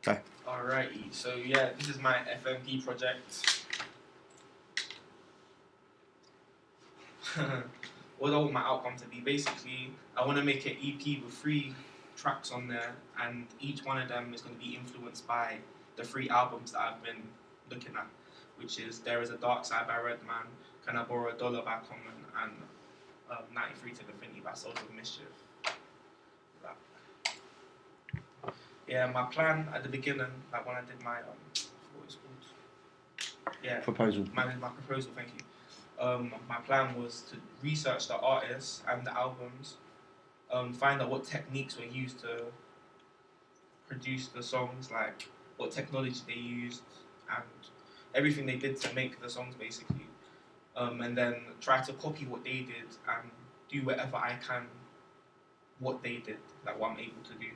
Okay. Alrighty, so yeah, this is my FMP project. What I want my outcome to be, basically, I want to make an EP with 3 tracks on there, and each one of them is going to be influenced by the 3 albums that I've been looking at, which is There Is a Dark Side by Redman, Can I Borrow a Dollar by Common, and 93 to Infinity by Souls of Mischief. Yeah, my plan at the beginning, like when I did my what it's called? Yeah, Proposal. My proposal. Thank you. My plan was to research the artists and the albums, find out what techniques were used to produce the songs, like what technology they used, and everything they did to make the songs, basically. And then try to copy what they did and do whatever I can, what they did, like what I'm able to do.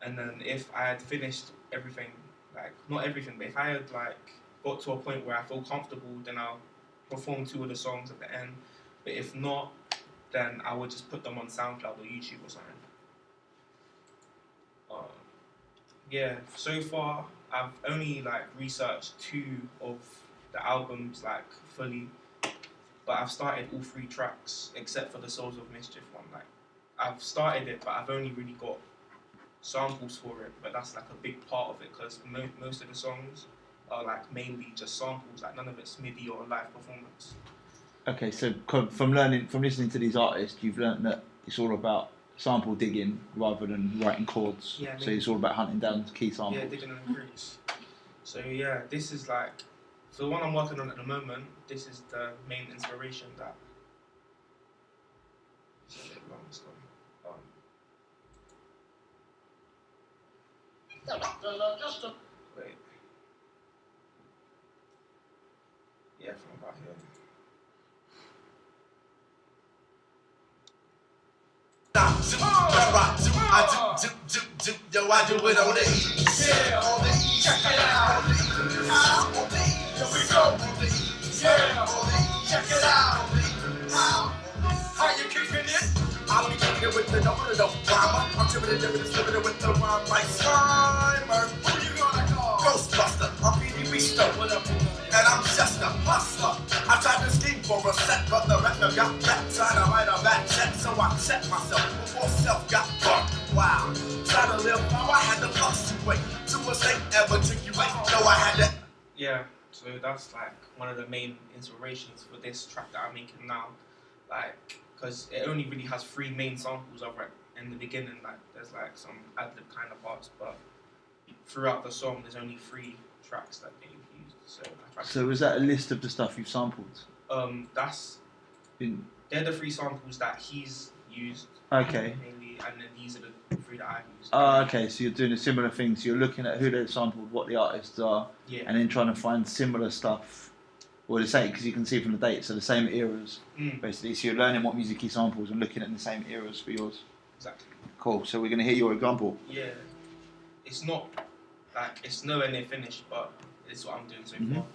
And then if I had finished everything, like not everything, but if I had like got to a point where I feel comfortable, then I'll perform 2 of the songs at the end. But if not, then I would just put them on SoundCloud or YouTube or something. Yeah, so far I've only like researched 2 of the albums like fully, but I've started all 3 tracks except for the Souls of Mischief one. Like I've started it, but I've only really got samples for it, but that's like a big part of it because most of the songs are like mainly just samples, like none of it's MIDI or live performance. Okay, so from listening to these artists, you've learnt that it's all about sample digging rather than writing chords. Yeah, so it's all about hunting down key samples. Yeah, digging in the roots. So yeah, this is like, so the one I'm working on at the moment, this is the main inspiration that. It's a bit long, it's long. Wait. Yeah, from about here. Yo, I do it on the east. Yeah, on the east. Check it out. On the east. How? On the east. Here we go. On the east. Yeah, on the east. Check it out. On the east. How you kicking it? I'll be kicking it with the number of the drama. I'm tripping it with the rhyme like Slimer. Who you gonna call? Ghostbuster. I'm Petey Beasto. What up? And I'm just a hustler. I tried to scheme for a set, but the record got back. Trying to write a bad check, so I checked myself before self got bucked. Wow. Trying to live how I had to fluctuate to a state ever took you away. No, I had to. Yeah, so that's like one of the main inspirations for this track that I'm making now. Like, because it only really has 3 main samples of it in the beginning. Like, there's like some ad-lib kind of parts, but throughout the song, there's only 3 tracks that they've used. So is that a list of the stuff you've sampled? They're the 3 samples that he's used. Okay. Mainly, and then these are the 3 that I've used. Oh, okay. So you're doing a similar thing. So you're looking at who they've sampled, what the artists are, and then trying to find similar stuff. Or the same, because you can see from the dates, so the same eras, basically. So you're learning what music he samples and looking at the same eras for yours. Exactly. Cool. So we're going to hear your example. Yeah. It's not, like, it's nowhere near finished, but it's what I'm doing so far.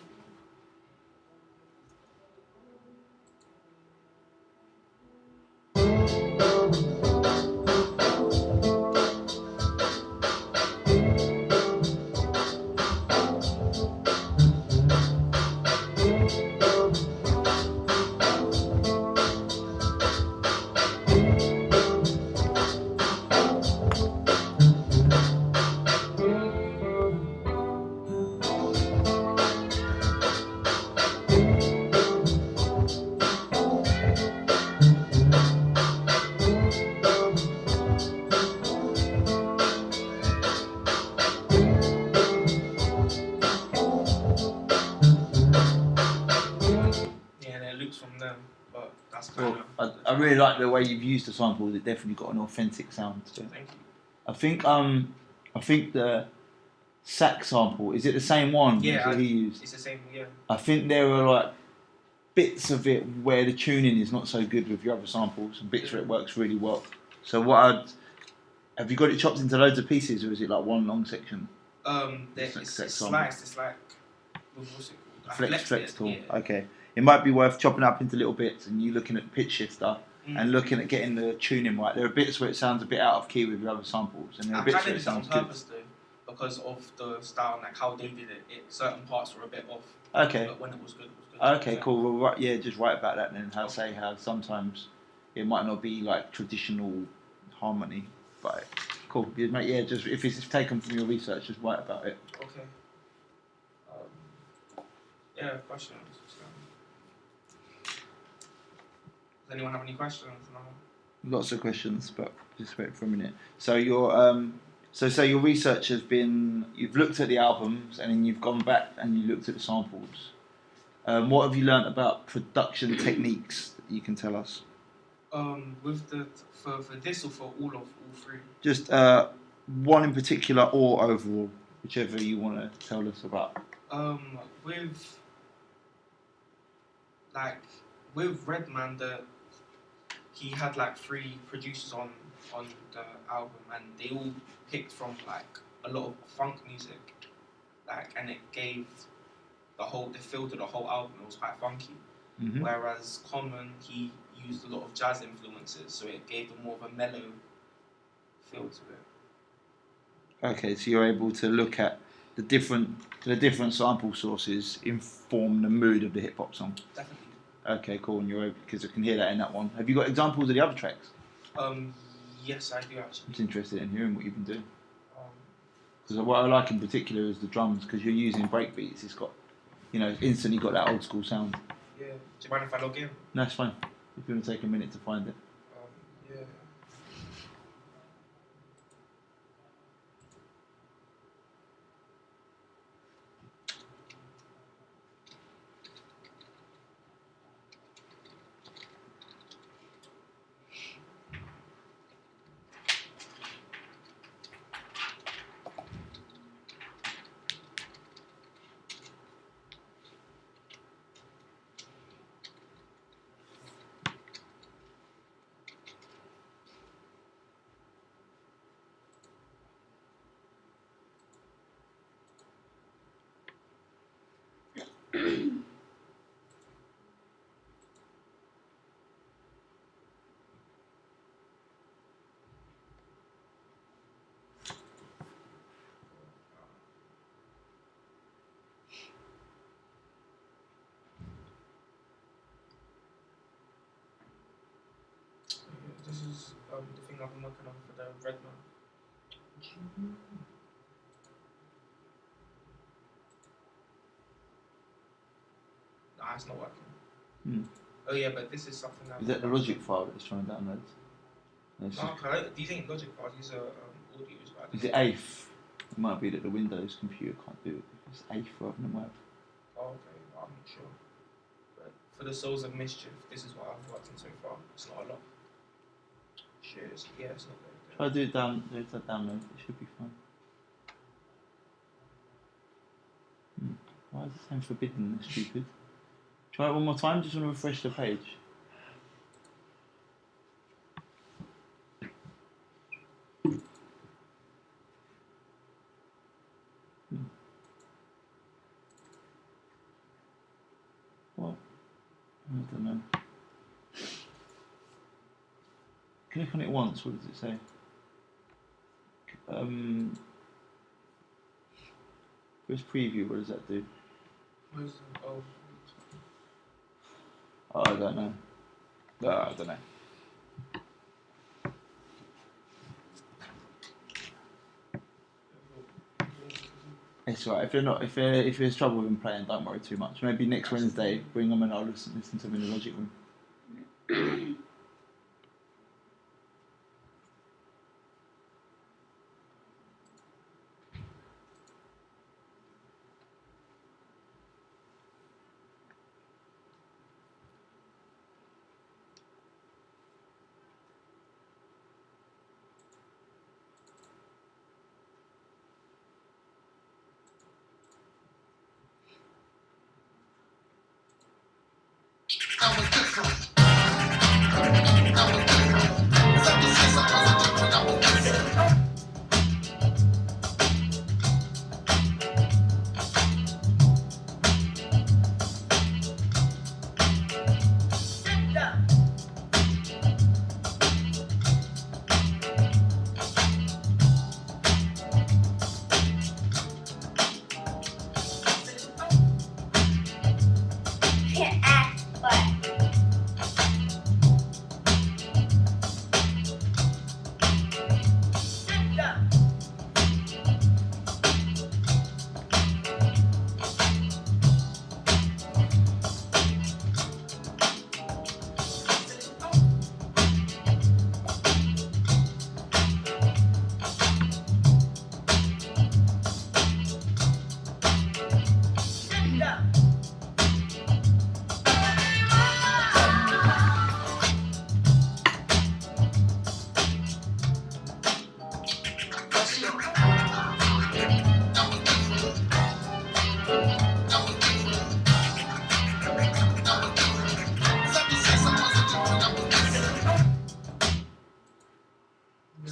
From them, but that's kind of. I really like the way you've used the samples. It definitely got an authentic sound to it. Thank you. I think the sax sample, is it the same one that he used? It's the same, yeah. I think there were like bits of it where the tuning is not so good with your other samples, and bits where it works really well. So have you got it chopped into loads of pieces, or is it like one long section? It's sliced. It's like what's it called? Flex tool. Yeah. Okay. It might be worth chopping up into little bits and you looking at the pitch shifter and looking at getting the tuning right. There are bits where it sounds a bit out of key with your other samples, and there are bits where it sounds good. I'm trying to do that on purpose though, because of the style and like how they did it. Certain parts were a bit off. Okay. But when it was good, it was good. Okay, cool. Well, just write about that then. How sometimes it might not be like traditional harmony, but cool. Yeah, just if it's taken from your research, just write about it. Okay. Yeah, questions. Does anyone have any questions? No. Lots of questions, but just wait for a minute. So your your research has been, you've looked at the albums and then you've gone back and you looked at the samples. What have you learnt about production techniques that you can tell us? With for this or for all three? Just one in particular or overall, whichever you want to tell us about. With Redman, he had like 3 producers on the album, and they all picked from like a lot of funk music, and it gave the feel to the whole album. It was quite funky. Mm-hmm. Whereas Common, he used a lot of jazz influences, so it gave them more of a mellow feel to it. Okay, so you're able to look at the different sample sources inform the mood of the hip hop song. Definitely. Okay, cool. And you're able, because I can hear that in that one. Have you got examples of the other tracks? Yes, I do actually. I'm interested in hearing what you've been doing. Because what I like in particular is the drums, because you're using breakbeats. It's got, instantly got that old school sound. Yeah. Do you mind if I log in? No, it's fine. If you want to take a minute to find it. Yeah. This is the thing I've been working on for the Redman. Nah, it's not working. Oh yeah, but this is something that... Is that the Logic file that it's trying to download? No, these ain't Logic files, these are audios. Is it AIF? It might be that the Windows computer can't do it. It's AIF rather than web. Oh, okay, I'm not sure. But for the Souls of Mischief, this is what I've worked on so far. It's not a lot. Cheers. Yeah, it's not good. Try to do it download. It should be fine. Why is it saying forbidden? That's stupid. Try it one more time. Just want to refresh the page. What? I don't know. Click on it once. What does it say? Press preview. What does that do? Oh, I don't know. I don't know. It's alright. If there's trouble with them playing, don't worry too much. Maybe next Wednesday, bring them and I'll listen to them in the Logic room. I was different.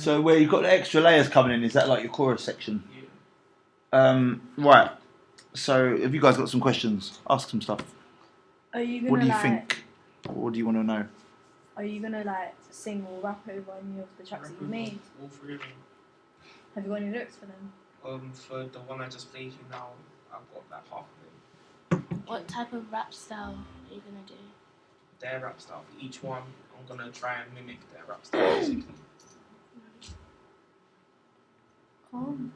So where you've got the extra layers coming in, is that like your chorus section? Yeah. Right. So have you guys got some questions? Ask some stuff. Are you gonna What do you think? What do you want to know? Are you gonna like sing or rap over any of the tracks that you've made? All three of them. Have you got any lyrics for them? For the one I just played you now, I've got like half of it. What type of rap style are you gonna do? Their rap style. For each one, I'm gonna try and mimic their rap style basically. Calm.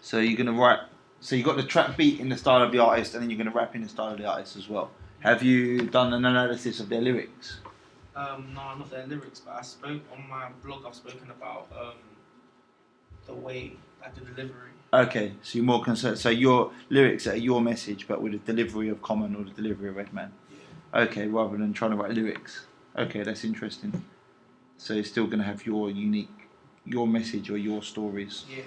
So you're gonna write. So you got the track beat in the style of the artist, and then you're gonna rap in the style of the artist as well. Have you done an analysis of their lyrics? No, not their lyrics, but I spoke on my blog. I've spoken about the way, like the delivery. Okay, so you're more concerned. So your lyrics are your message, but with the delivery of Common or the delivery of Redman. Yeah. Okay, rather than trying to write lyrics. Okay, that's interesting. So you're still gonna have your message or your stories. Yeah.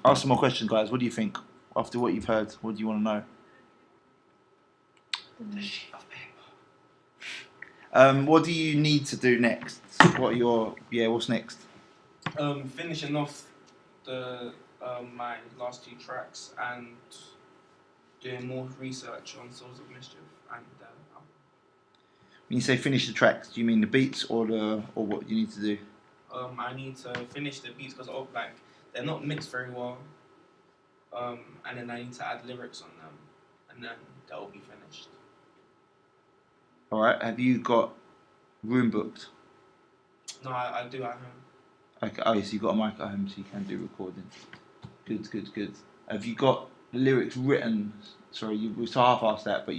Ask some more questions, guys. What do you think after what you've heard? What do you want to know? The sheet of paper. What do you need to do next? What's next? Finishing off the my last 2 tracks and doing more research on Souls of Mischief and When you say finish the tracks, do you mean the beats or what you need to do? I need to finish the beats because they're not mixed very well. And then I need to add lyrics on them, and then they'll be finished. All right. Have you got room booked? No, I do at home. Okay. Oh, yes, you got a mic at home, so you can do recording. Good. Have you got the lyrics written? Sorry, we half-assed that, but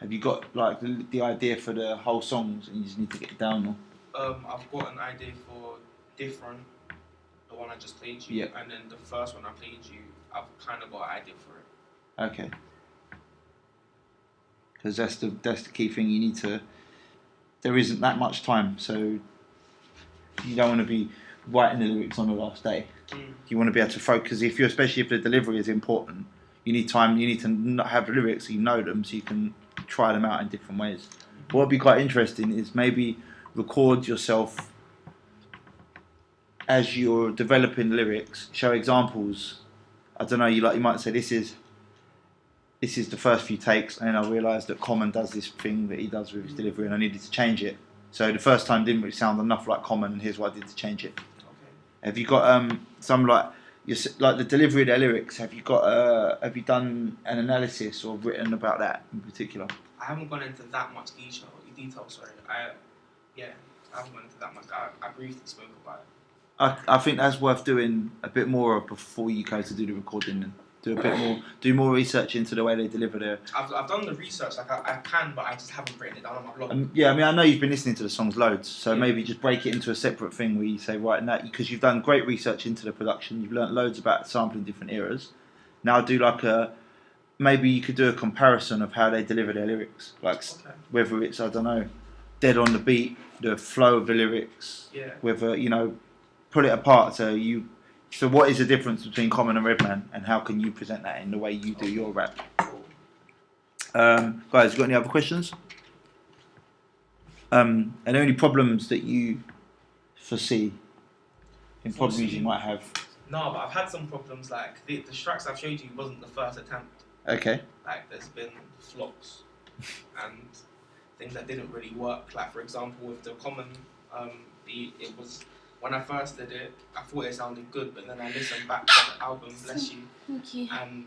have you got like the idea for the whole songs, and you just need to get it down? Or? I've got an idea for Different, the one I just played you, and then the first one I played you, I've kind of got an idea for it. Okay. Because that's the key thing. You need to. There isn't that much time, so you don't want to be writing the lyrics on the last day. You want to be able to focus. Especially if the delivery is important, you need time. You need to not have the lyrics so you know them, so you can try them out in different ways. What would be quite interesting is maybe record yourself as you're developing lyrics. Show examples. I don't know. You might say this is the first few takes, and then I realised that Common does this thing that he does with his delivery, and I needed to change it. So the first time didn't really sound enough like Common, and here's what I did to change it. Okay. Have you got some like the delivery of their lyrics? Have you done an analysis or written about that in particular? I haven't gone into that much detail. Sorry, I haven't gone into that much. I briefly spoke about it. I think that's worth doing a bit more of before you go to do the recording. And do more research into the way they deliver their. I've done the research, like I can, but I just haven't written it down on my blog. I know you've been listening to the songs loads, so maybe just break it into a separate thing where you say, right, now, because you've done great research into the production, you've learnt loads about sampling different eras. Now do maybe you could do a comparison of how they deliver their lyrics, whether it's, I don't know, dead on the beat, the flow of the lyrics, whether, pull it apart. So what is the difference between Common and Redman, and how can you present that in the way you do your rap? Guys, you got any other questions? Are there any problems that you foresee? Problems you might have? No, but I've had some problems. Like the tracks I've showed you wasn't the first attempt. Okay. Like there's been flops and things that didn't really work. Like for example, with the Common beat, it was. When I first did it, I thought it sounded good, but then I listened back to the album, bless you. Thank you. And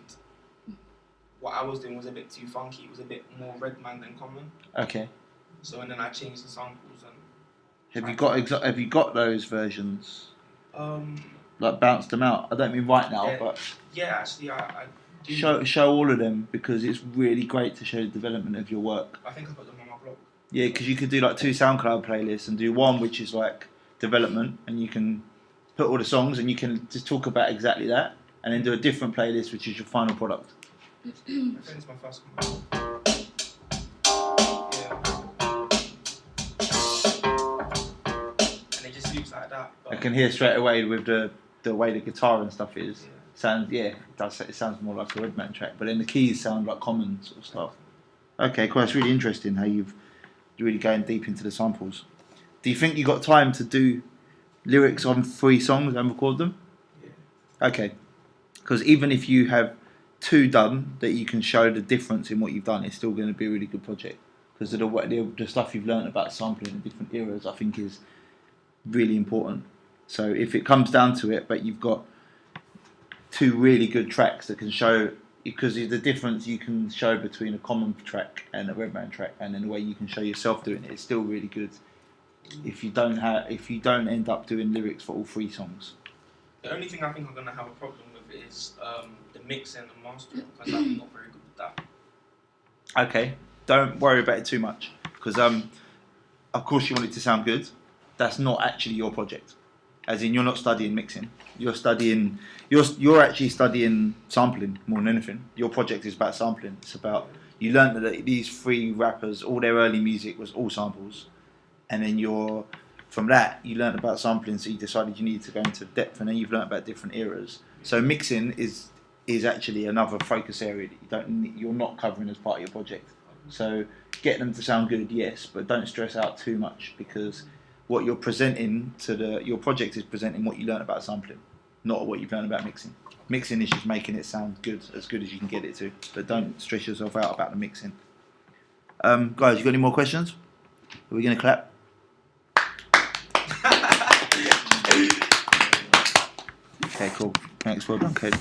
what I was doing was a bit too funky. It was a bit more Redman than Common. Okay. So and then I changed the samples and. Have you got those versions? Like bounced them out. I don't mean right now, but. Yeah, actually, I do. Show all of them, because it's really great to show the development of your work. I think I put them on my blog. Yeah, because you could do 2 SoundCloud playlists and do one which is development, and you can put all the songs and you can just talk about exactly that, and then do a different playlist which is your final product. I think it's my first one. And it just loops like that. I can hear straight away with the way the guitar and stuff is. It sounds more like a Redman track, but then the keys sound like Common sort of stuff. Okay, cool. It's really interesting how you've really going deep into the samples. Do you think you got time to do lyrics on 3 songs and record them? Yeah. Okay. Because even if you have 2 done that you can show the difference in what you've done, it's still going to be a really good project. Because of the stuff you've learned about sampling in different eras, I think is really important. So if it comes down to it, but you've got 2 really good tracks that can show, because the difference you can show between a common track and a Redman track, and then the way you can show yourself doing it, it's still really good. If you don't end up doing lyrics for all 3 songs. The only thing I think I'm gonna have a problem with is the mixing and mastering, because I'm not very good with that. Okay, don't worry about it too much, because of course you want it to sound good. That's not actually your project. As in, you're not studying mixing. You're actually studying sampling more than anything. Your project is about sampling. It's about, you learned that these 3 rappers, all their early music was all samples, and then from that you learned about sampling. So you decided you needed to go into depth, and then you've learned about different eras. So mixing is actually another focus area that you're not covering as part of your project. So get them to sound good, yes, but don't stress out too much, because what you're presenting your project is presenting what you learn about sampling, not what you've learned about mixing. Mixing is just making it sound good, as good as you can get it to, but don't stress yourself out about the mixing. Guys, you got any more questions? Are we going to clap? Okay, cool. Thanks, well done, Kadie.